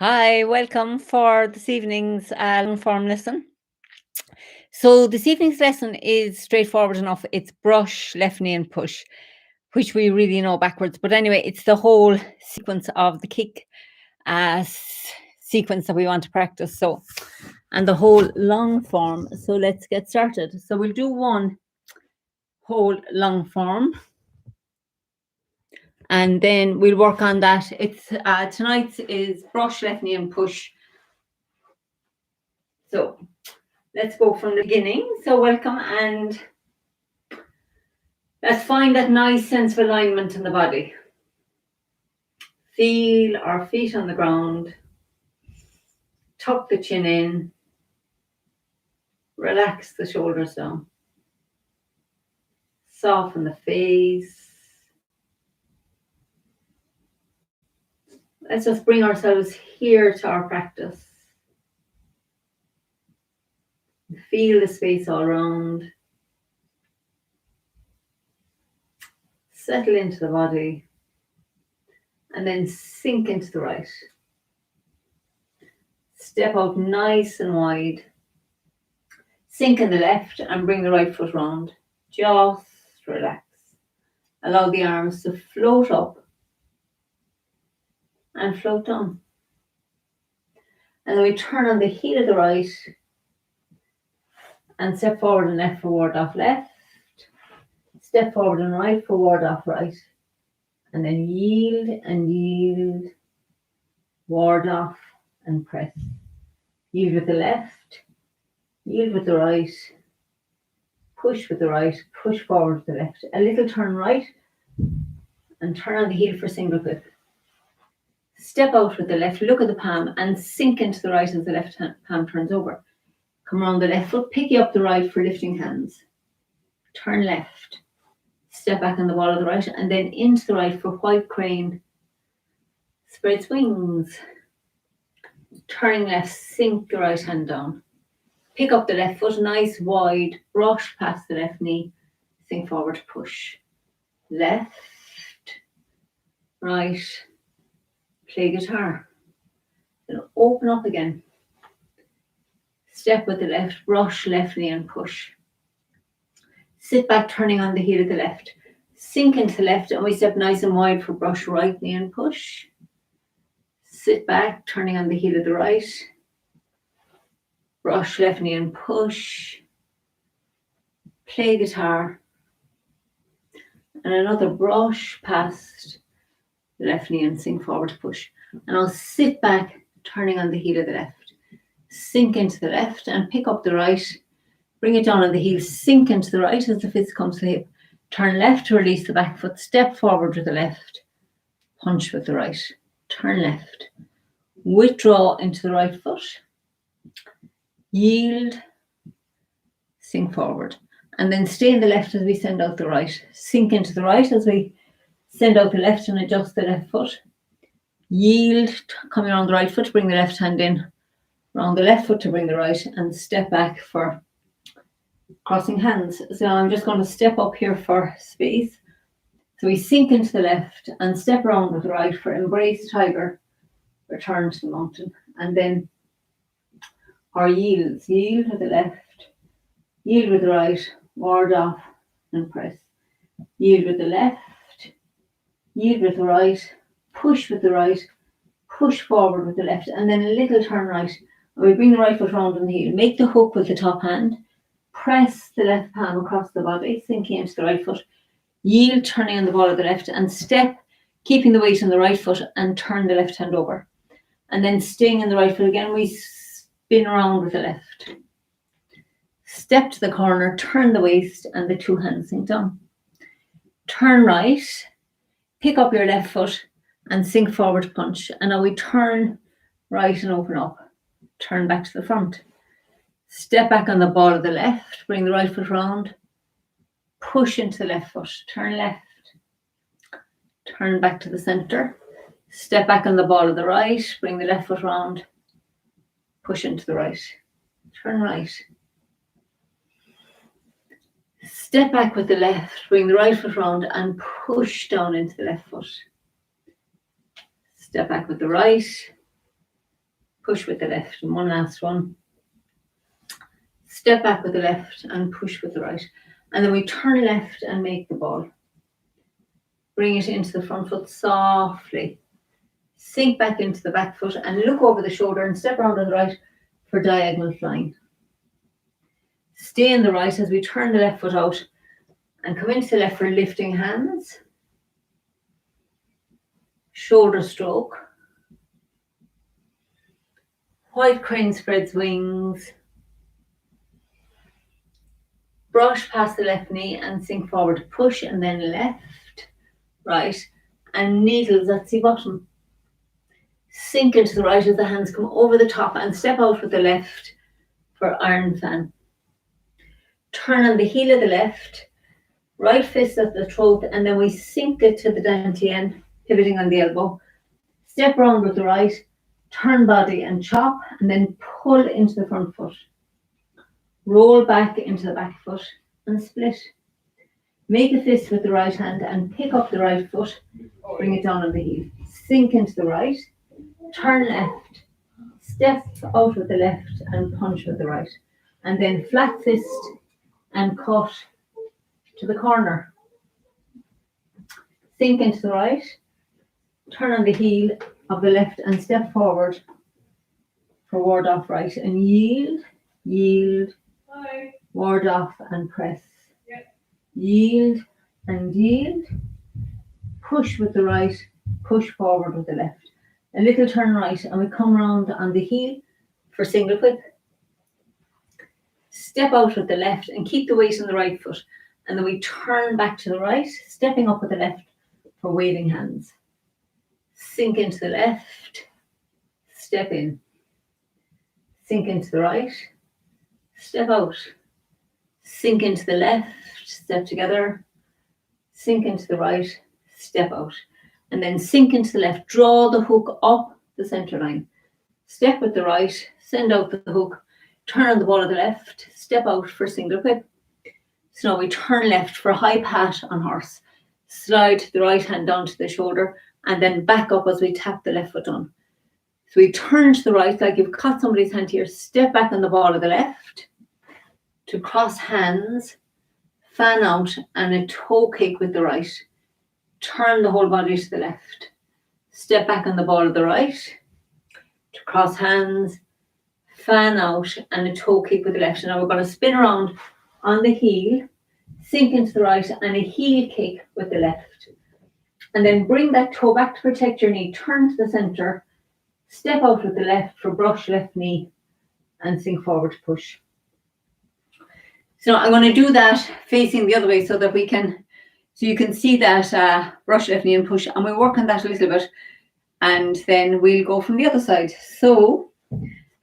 Hi, welcome for this evening's long-form lesson. So this evening's lesson is straightforward enough. It's brush, left knee and push, which we really know backwards. But anyway, it's the whole sequence of the kick sequence that we want to practice. So, and the whole long form. So let's get started. So we'll do one whole long form. And then we'll work on that. It's tonight's is brush, left knee and push. So let's go from the beginning. So welcome, and let's find that nice sense of alignment in the body. Feel our feet on the ground. Tuck the chin in. Relax the shoulders down. Soften the face. Let's just bring ourselves here to our practice. Feel the space all around. Settle into the body. And then sink into the right. Step out nice and wide. Sink in the left and bring the right foot round. Just relax. Allow the arms to float up and float down. And then we turn on the heel of the right and step forward and left, forward, off left. Step forward and right, forward, off right. And then yield and yield. Ward off and press. Yield with the left. Yield with the right. Push with the right. Push forward with the left. A little turn right. And turn on the heel for single grip. Step out with the left. Look at the palm and sink into the right as the left palm turns over. Come around the left foot. Pick you up the right for lifting hands. Turn left. Step back on the ball of the right and then into the right for white crane. Spreads wings. Turning left, sink the right hand down. Pick up the left foot, nice wide, brush past the left knee. Sink forward, push. Left, right, play guitar. Then open up again. Step with the left, brush left knee and push. Sit back, turning on the heel of the left. Sink into the left and we step nice and wide for brush right knee and push. Sit back, turning on the heel of the right. Brush left knee and push. Play guitar. And another brush past the left knee and sink forward to push. And I'll sit back, turning on the heel of the left. Sink into the left and pick up the right. Bring it down on the heel, sink into the right as the fist comes to the hip. Turn left to release the back foot. Step forward with the left. Punch with the right. Turn left. Withdraw into the right foot. Yield. Sink forward. And then stay in the left as we send out the right. Sink into the right as we send out the left and adjust the left foot. Yield, coming around the right foot to bring the left hand in. Around the left foot to bring the right and step back for crossing hands. So I'm just going to step up here for space. So we sink into the left and step around with the right for embrace tiger, return to the mountain. And then our yields. Yield with the left, yield with the right, ward off and press. Yield with the left, yield with the right, push with the right, push forward with the left, and then a little turn right. And we bring the right foot round on the heel. Make the hook with the top hand. Press the left palm across the body, sinking into the right foot. Yield, turning on the ball of the left, and step, keeping the weight on the right foot, and turn the left hand over. And then staying in the right foot again, we spin around with the left. Step to the corner, turn the waist, and the two hands sink down. Turn right, pick up your left foot, and sink forward, punch. And now we turn right and open up. Turn back to the front. Step back on the ball of the left, bring the right foot round, push into the left foot, turn left, turn back to the center, step back on the ball of the right, bring the left foot round, push into the right, turn right. Step back with the left, bring the right foot round and push down into the left foot. Step back with the right, push with the left. And one last one. Step back with the left and push with the right. And then we turn left and make the ball. Bring it into the front foot softly. Sink back into the back foot and look over the shoulder and step around to the right for diagonal flying. Stay in the right as we turn the left foot out and come into the left for lifting hands. Shoulder stroke. White crane spreads wings. Brush past the left knee and sink forward. Push and then left, right, and needles at the bottom. Sink into the right as the hands come over the top and step out with the left for iron fan. Turn on the heel of the left, right fist at the throat, and then we sink it to the dantian, pivoting on the elbow. Step around with the right, turn body and chop, and then pull into the front foot. Roll back into the back foot and split. Make a fist with the right hand and pick up the right foot, bring it down on the heel. Sink into the right, turn left, step out with the left and punch with the right. And then flat fist and cut to the corner. Sink into the right, turn on the heel of the left and step forward for ward off right and yield, yield, ward off and press. Yield and yield, push with the right, push forward with the left. A little turn right and we come round on the heel for single whip. Step out with the left and keep the weight on the right foot. And then we turn back to the right, stepping up with the left for waving hands. Sink into the left, step in. Sink into the right, step out. Sink into the left, step together. Sink into the right, step out. And then sink into the left, draw the hook up the center line. Step with the right, send out the hook, turn on the ball of the left, step out for single whip. So now we turn left for high pat on horse. Slide the right hand down to the shoulder and then back up as we tap the left foot on. So we turn to the right like you've caught somebody's hand here. Step back on the ball of the left to cross hands, fan out and a toe kick with the right. Turn the whole body to the left. Step back on the ball of the right to cross hands, fan out and a toe kick with the left. And now we're going to spin around on the heel, sink into the right and a heel kick with the left. And then bring that toe back to protect your knee, turn to the center, step out with the left for brush left knee and sink forward to push. So I'm going to do that facing the other way so that you can see that brush left knee and push, and we'll work on that a little bit and then we'll go from the other side. So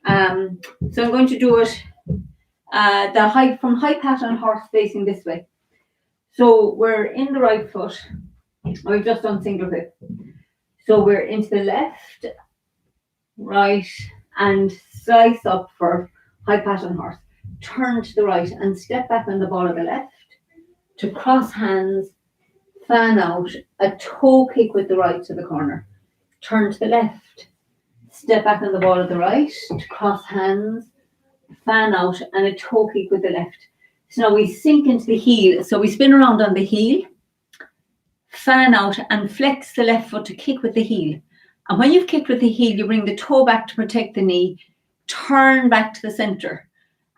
I'm going to do it from high pat on horse facing this way. So we're in the right foot. We've just done single whip. So we're into the left, right, and slice up for high pat on horse. Turn to the right and step back on the ball of the left to cross hands, fan out, a toe kick with the right to the corner. Turn to the left, step back on the ball of the right to cross hands, fan out and a toe kick with the left. So now we sink into the heel. So we spin around on the heel, fan out and flex the left foot to kick with the heel. And when you've kicked with the heel, you bring the toe back to protect the knee, turn back to the center.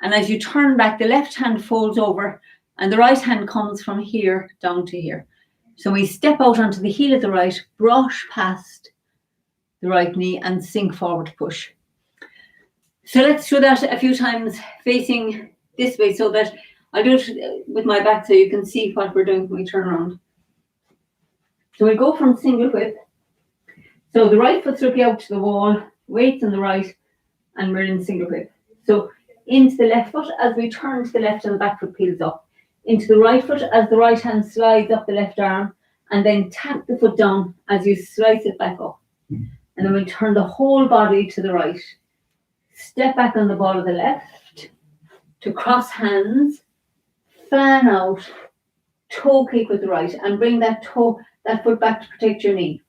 And as you turn back, the left hand folds over and the right hand comes from here down to here. So we step out onto the heel of the right, brush past the right knee and sink forward to push. So let's do that a few times facing this way so that I'll do it with my back so you can see what we're doing when we turn around. So we go from single whip. So the right foot's looking out to the wall, weights on the right, and we're in single whip. So into the left foot as we turn to the left and the back foot peels up. Into the right foot as the right hand slides up the left arm, and then tap the foot down as you slice it back up. And then we turn the whole body to the right. Step back on the ball of the left to cross hands, fan out, toe kick with the right, and bring that foot back to protect your knee.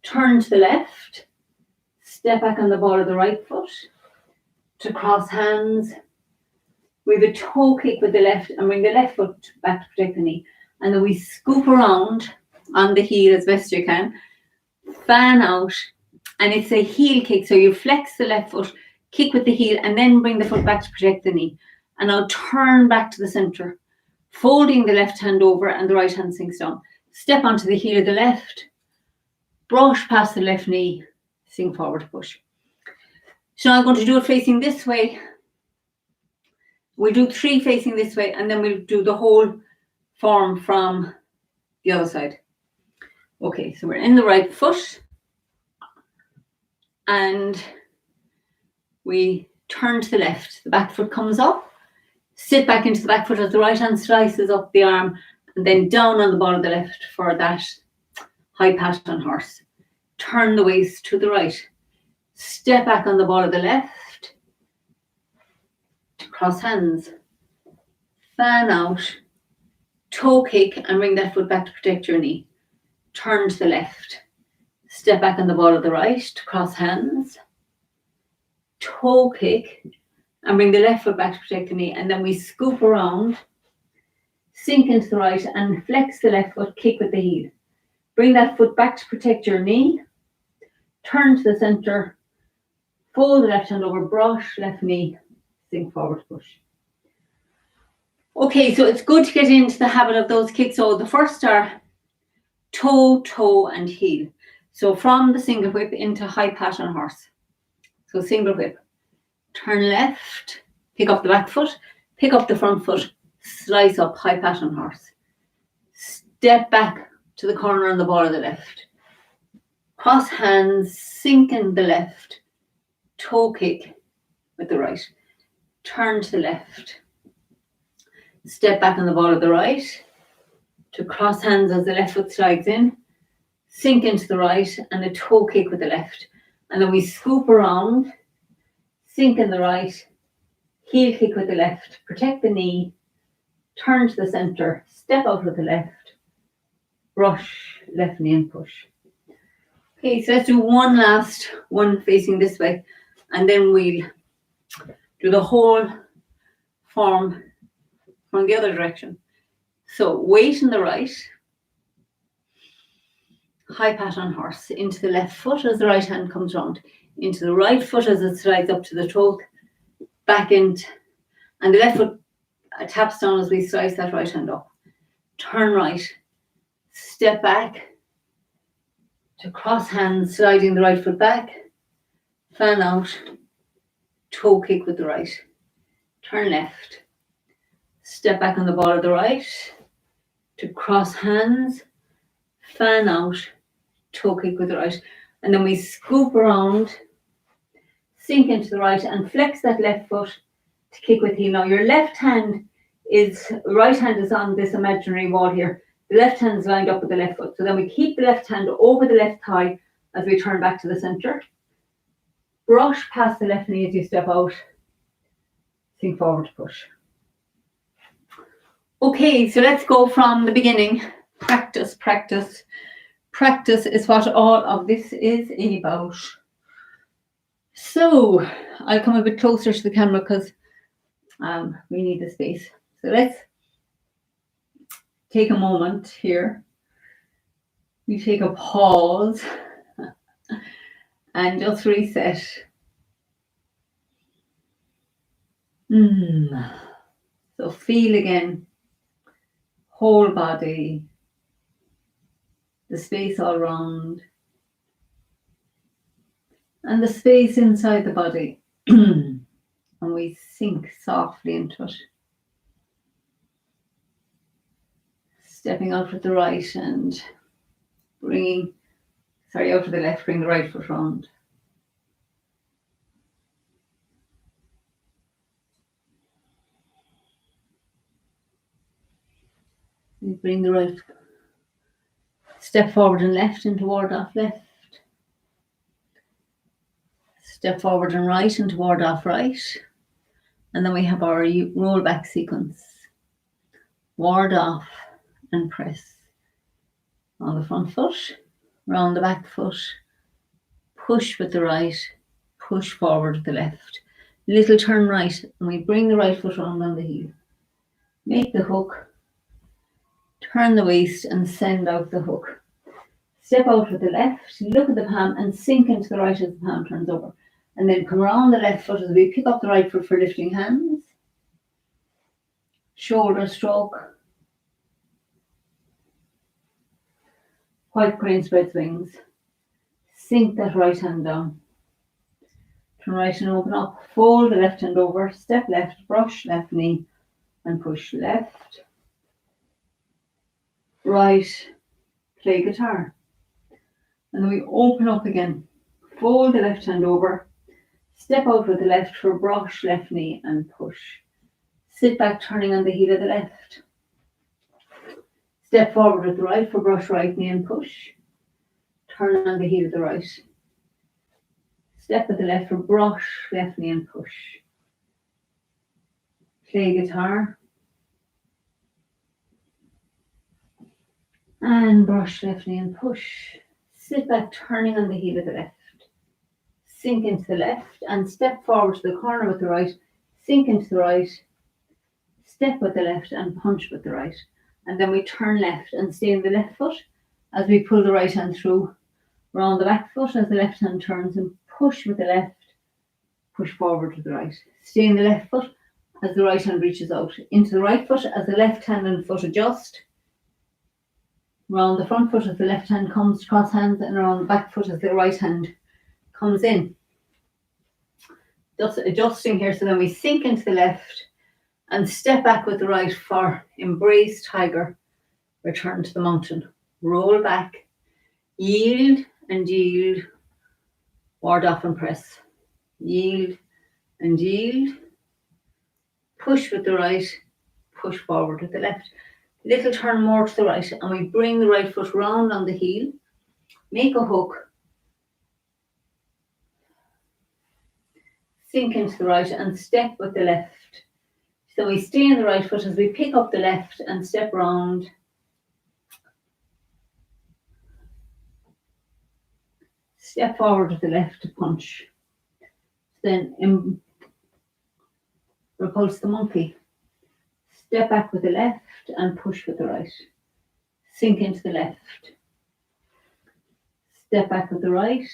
Turn to the left, Step back on the ball of the right foot to cross hands. We have a toe kick with the left and bring the left foot back to protect the knee. And then we scoop around on the heel as best you can. Fan out. And it's a heel kick. So you flex the left foot, kick with the heel, and then bring the foot back to protect the knee. And now turn back to the center, folding the left hand over and the right hand sinks down. Step onto the heel of the left, brush past the left knee, sink forward, push. So now I'm going to do it facing this way. We'll do 3 facing this way, and then we'll do the whole form from the other side. Okay, so we're in the right foot, and we turn to the left. The back foot comes up, sit back into the back foot as the right hand slices up the arm, and then down on the ball of the left for that high pat on horse. Turn the waist to the right. Step back on the ball of the left. Cross hands. Fan out. Toe kick and bring that foot back to protect your knee. Turn to the left. Step back on the ball of the right to cross hands. Toe kick and bring the left foot back to protect the knee. And then we scoop around, sink into the right and flex the left foot, kick with the heel. Bring that foot back to protect your knee. Turn to the center. Fold the left hand over, brush left knee, sink forward, push. Okay, so it's good to get into the habit of those kicks. So the first are toe, toe, and heel. So from the single whip into high pat on horse. So single whip. Turn left, pick up the back foot, pick up the front foot, slice up, high pat on horse. Step back to the corner on the ball of the left. Cross hands, sink in the left. Toe kick with the right. Turn to the left. Step back on the ball of the right to cross hands as the left foot slides in. Sink into the right and a toe kick with the left. And then we scoop around, sink in the right, heel kick with the left, protect the knee, turn to the center, step out with the left, brush left knee and push. Okay, so let's do one last one facing this way, and then we'll do the whole form from the other direction. So weight in the right, high pat on horse, into the left foot as the right hand comes round, into the right foot as it slides up to the throat, back into, and the left foot taps down as we slice that right hand up. Turn right, step back to cross hands, sliding the right foot back, fan out, toe kick with the right, turn left, step back on the ball of the right, to cross hands, fan out, toe kick with the right, and then we scoop around, sink into the right and flex that left foot to kick with heel. Now your right hand is on this imaginary wall here. The left hand is lined up with the left foot. So then we keep the left hand over the left thigh as we turn back to the center. Brush past the left knee as you step out. Sink forward, push. Okay, so let's go from the beginning. Practice, practice. Practice is what all of this is about. So I'll come a bit closer to the camera because we need the space. So let's take a moment here. We take a pause and just reset. So feel again, whole body, the space all around, and the space inside the body. And we sink softly into it. Stepping out with the right and out with the left, bring the right foot round. We bring the right step forward and left into ward off left. Step forward and right into ward off right. And then we have our roll back sequence. Ward off and press on the front foot, round the back foot, push with the right, push forward with the left. Little turn right, and we bring the right foot round on the heel. Make the hook, turn the waist and send out the hook. Step out with the left, look at the palm and sink into the right as the palm turns over. And then come around the left foot as we pick up the right foot for lifting hands. Shoulder stroke. White crane spreads wings. Sink that right hand down. Turn right and open up. Fold the left hand over. Step left, brush left knee and push left. Right, play guitar. And then we open up again. Fold the left hand over. Step out with the left for brush left knee and push. Sit back turning on the heel of the left. Step forward with the right for brush right knee and push. Turn on the heel of the right. Step with the left for brush left knee and push. Play guitar. And brush left knee and push. Sit back turning on the heel of the left. Sink into the left and step forward to the corner with the right. Sink into the right. Step with the left and punch with the right. And then we turn left and stay in the left foot as we pull the right hand through. Round the back foot as the left hand turns and push with the left. Push forward with the right. Stay in the left foot as the right hand reaches out. Into the right foot as the left hand and foot adjust. Round the front foot as the left hand comes to cross hands and around the back foot as the right hand comes in. Just adjusting here so then we sink into the left and step back with the right for embrace tiger. Return to the mountain. Roll back. Yield and yield. Ward off and press. Yield and yield. Push with the right. Push forward with the left. Little turn more to the right and we bring the right foot round on the heel. Make a hook. Sink into the right and step with the left. So we stay in the right foot as we pick up the left and step round. Step forward with the left to punch. Then repulse the monkey. Step back with the left and push with the right. Sink into the left. Step back with the right.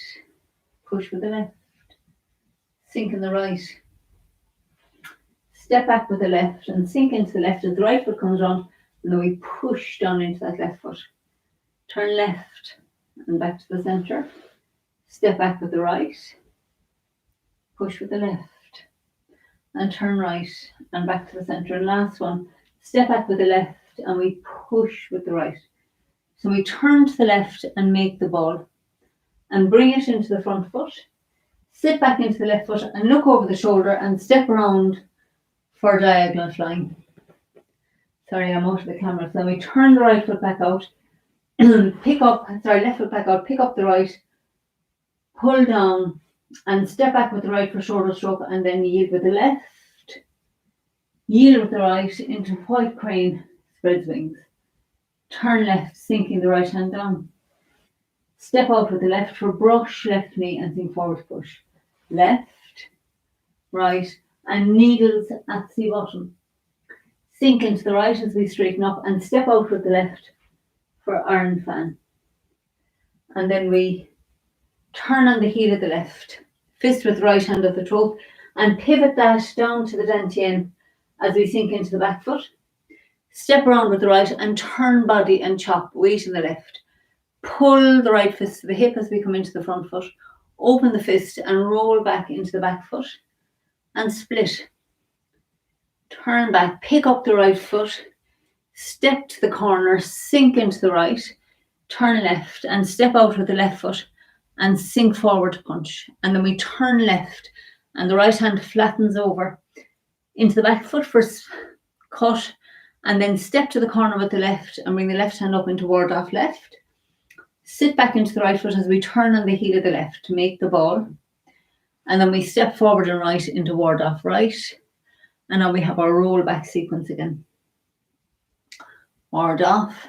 Push with the left. Sink in the right. Step back with the left and sink into the left as the right foot comes round and then we push down into that left foot. Turn left and back to the centre. Step back with the right. Push with the left. And turn right and back to the centre. And last one, step back with the left and we push with the right. So we turn to the left and make the ball and bring it into the front foot. Sit back into the left foot and look over the shoulder and step around for diagonal flying. Sorry, I'm out of the camera. So then we turn the right foot back out, left foot back out, pick up the right, pull down and step back with the right for shoulder stroke and then yield with the left. Yield with the right into white crane, spreads wings. Turn left, sinking the right hand down. Step out with the left for brush left knee and sink forward push. Left, right, and needles at sea bottom. Sink into the right as we straighten up and step out with the left for iron fan. And then we turn on the heel of the left, fist with the right hand at the throat and pivot that down to the dantian as we sink into the back foot. Step around with the right and turn body and chop, weight in the left. Pull the right fist to the hip as we come into the front foot. Open the fist and roll back into the back foot and split. Turn back, pick up the right foot, step to the corner, sink into the right, turn left and step out with the left foot and sink forward to punch. And then we turn left and the right hand flattens over into the back foot for cut and then step to the corner with the left and bring the left hand up into ward off left. Sit back into the right foot as we turn on the heel of the left to make the ball. And then we step forward and right into ward off right. And now we have our roll back sequence again. Ward off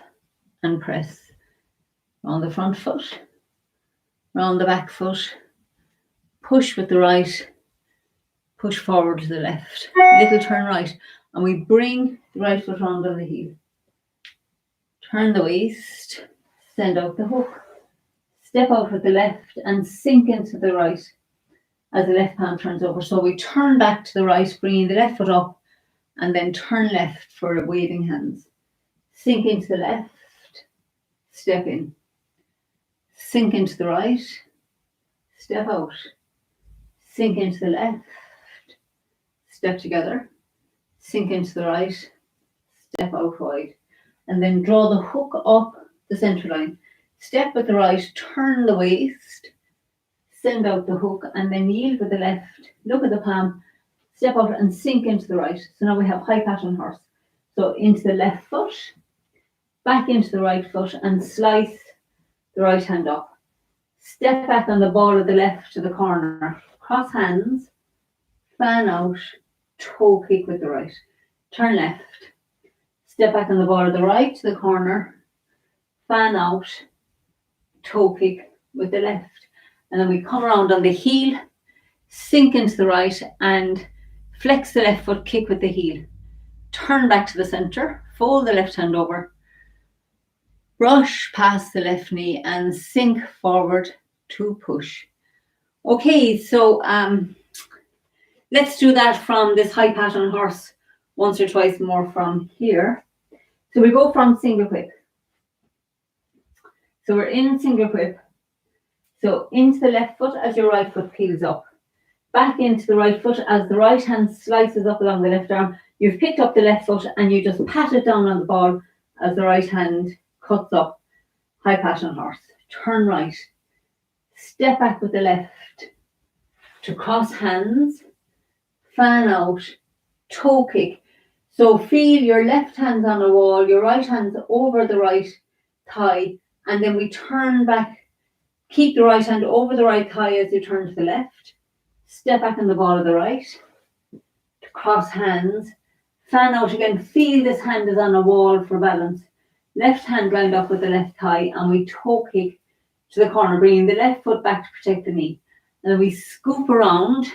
and press. Round the front foot, round the back foot, push with the right, push forward to the left, little turn right, and we bring the right foot round on the heel. Turn the waist, send out the hook, step out with the left and sink into the right as the left palm turns over. So we turn back to the right, bringing the left foot up, and then turn left for waving hands. Sink into the left, step in. Sink into the right, step out. Sink into the left, step together. Sink into the right, step out wide. And then draw the hook up the centre line. Step with the right, turn the waist, send out the hook, and then yield with the left. Look at the palm, step out and sink into the right. So now we have high pattern horse. So into the left foot, back into the right foot, and slice the right hand up. Step back on the ball of the left to the corner. Cross hands, fan out, toe kick with the right. Turn left. Step back on the ball of the right to the corner. Fan out, toe kick with the left. And then we come around on the heel, sink into the right and flex the left foot, kick with the heel. Turn back to the centre, fold the left hand over, brush past the left knee and sink forward to push. Okay, so let's do that from this high pattern horse once or twice more from here. So we go from single whip. So we're in single whip. So into the left foot as your right foot peels up. Back into the right foot as the right hand slices up along the left arm. You've picked up the left foot and you just pat it down on the ball as the right hand cuts up. High pattern horse. Turn right. Step back with the left to cross hands. Fan out. Toe kick. So feel your left hand's on a wall, your right hand's over the right thigh, and then we turn back. Keep the right hand over the right thigh as you turn to the left. Step back on the ball of the right. Cross hands. Fan out again. Feel this hand is on a wall for balance. Left hand lined up with the left thigh, and we toe kick to the corner, bringing the left foot back to protect the knee. And then we scoop around,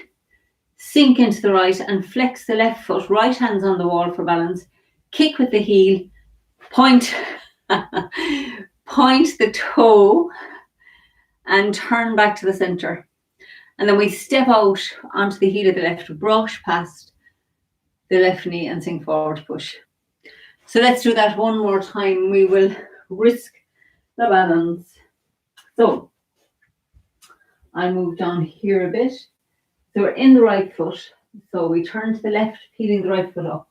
sink into the right and flex the left foot. Right hand's on the wall for balance. Kick with the heel. Point, point the toe and turn back to the centre. And then we step out onto the heel of the left, brush past the left knee and sink forward, push. So let's do that one more time. We will risk the balance. So I move down here a bit. So we're in the right foot. So we turn to the left, peeling the right foot up.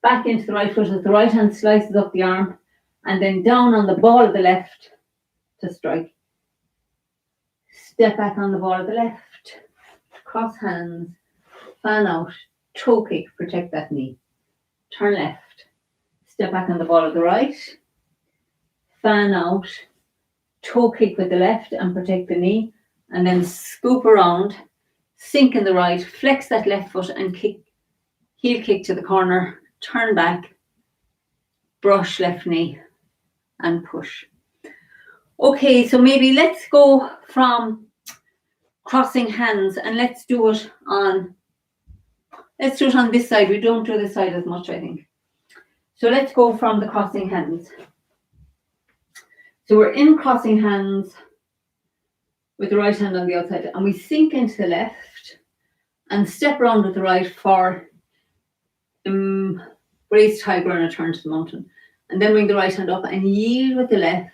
Back into the right foot as the right hand slices up the arm. And then down on the ball of the left to strike. Step back on the ball of the left. Cross hands. Fan out. Toe kick. Protect that knee. Turn left. Step back on the ball of the right. Fan out. Toe kick with the left and protect the knee. And then scoop around. Sink in the right. Flex that left foot and kick. Heel kick to the corner. Turn back. Brush left knee. And push. Okay, so maybe let's go from crossing hands and let's do it on this side. We don't do this side as much, I think. So let's go from the crossing hands. So we're in crossing hands with the right hand on the outside and we sink into the left and step around with the right for raised tiger and a turn to the mountain. And then bring the right hand up and yield with the left,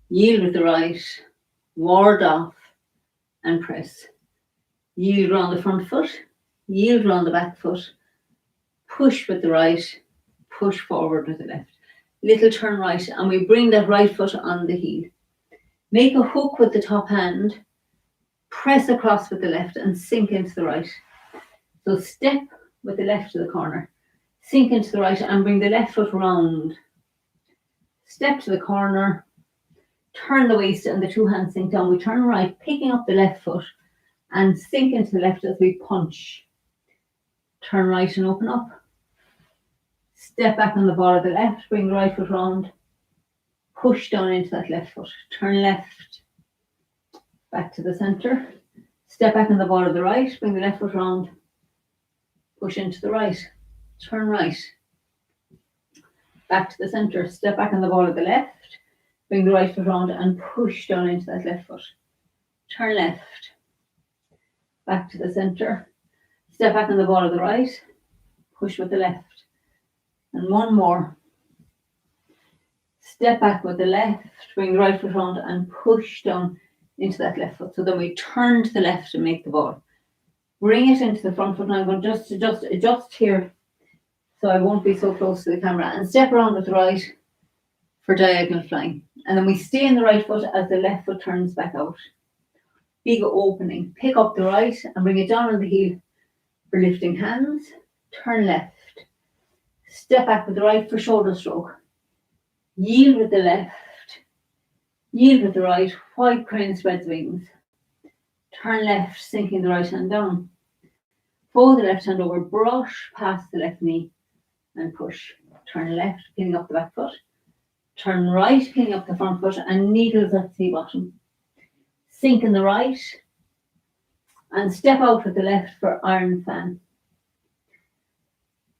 yield with the right, ward off and press. Yield around the front foot, yield around the back foot, push with the right, push forward with the left. Little turn right and we bring that right foot on the heel. Make a hook with the top hand, press across with the left and sink into the right. So step with the left to the corner. Sink into the right and bring the left foot round. Step to the corner. Turn the waist and the two hands sink down. We turn right, picking up the left foot and sink into the left as we punch. Turn right and open up. Step back on the ball of the left. Bring the right foot round. Push down into that left foot. Turn left. Back to the centre. Step back on the ball of the right, bring the left foot round, push into the right, turn right, back to the centre, step back on the ball of the left, bring the right foot round and push down into that left foot. Turn left, back to the centre, step back on the ball of the right, push with the left. And one more. Step back with the left, bring the right foot round and push down into that left foot. So then we turn to the left and make the ball. Bring it into the front foot. Now I'm going to just adjust here so I won't be so close to the camera. And step around with the right for diagonal flying. And then we stay in the right foot as the left foot turns back out. Big opening. Pick up the right and bring it down on the heel for lifting hands. Turn left. Step back with the right for shoulder stroke. Yield with the left. Yield with the right. White crane spreads wings. Turn left, sinking the right hand down. Fold the left hand over, brush past the left knee and push. Turn left, pinning up the back foot. Turn right, pinning up the front foot and needles at sea bottom. Sink in the right and step out with the left for iron fan.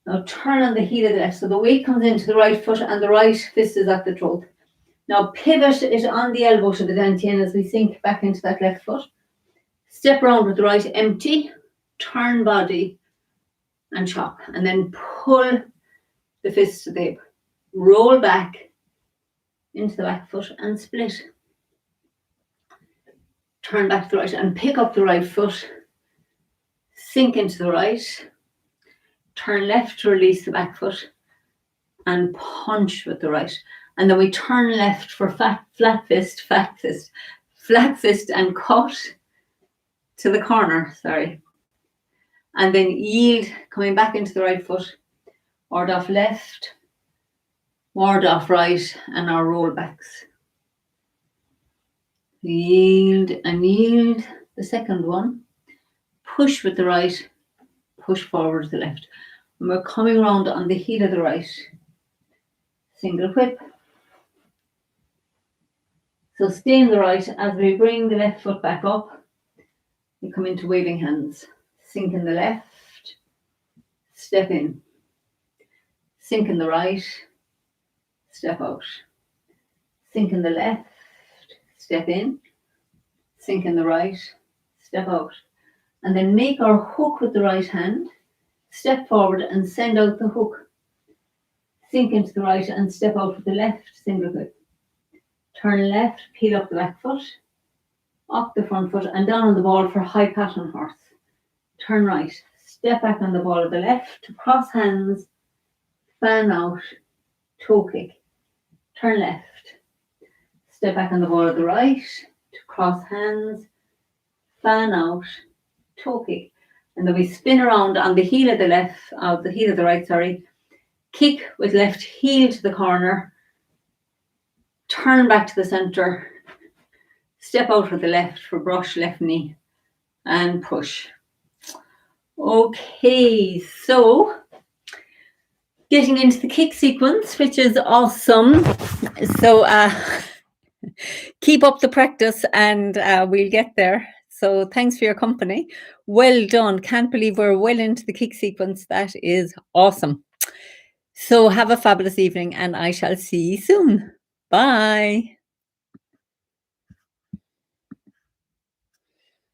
Now turn on the heel of the left so the weight comes into the right foot and the right fist is at the throat. Now pivot it on the elbow to the dantian as we sink back into that left foot. Step around with the right empty, turn body and chop and then pull the fist to the hip. Roll back into the back foot and split. Turn back to the right and pick up the right foot. Sink into the right. Turn left to release the back foot and punch with the right. And then we turn left for flat fist and cut to the corner, and then yield, coming back into the right foot, ward off left, ward off right, and our rollbacks. Yield and yield, the second one, push with the right, push forward with the left. And we're coming round on the heel of the right, single whip. So stay in the right as we bring the left foot back up. We come into waving hands. Sink in the left, step in. Sink in the right, step out. Sink in the left, step in. Sink in the right, step out. And then make our hook with the right hand. Step forward and send out the hook. Sink into the right and step out with the left single whip. Turn left, peel up the back foot, up the front foot and down on the ball for high pattern horse. Turn right, step back on the ball of the left to cross hands, fan out, toe kick. Turn left, step back on the ball of the right to cross hands, fan out, toe kick. And then we spin around on the heel of the right, kick with left heel to the corner, turn back to the centre, step out with the left for brush left knee and push. Okay, so getting into the kick sequence, which is awesome. So keep up the practice and we'll get there. So thanks for your company. Well done. Can't believe we're well into the kick sequence. That is awesome. So have a fabulous evening and I shall see you soon. Bye.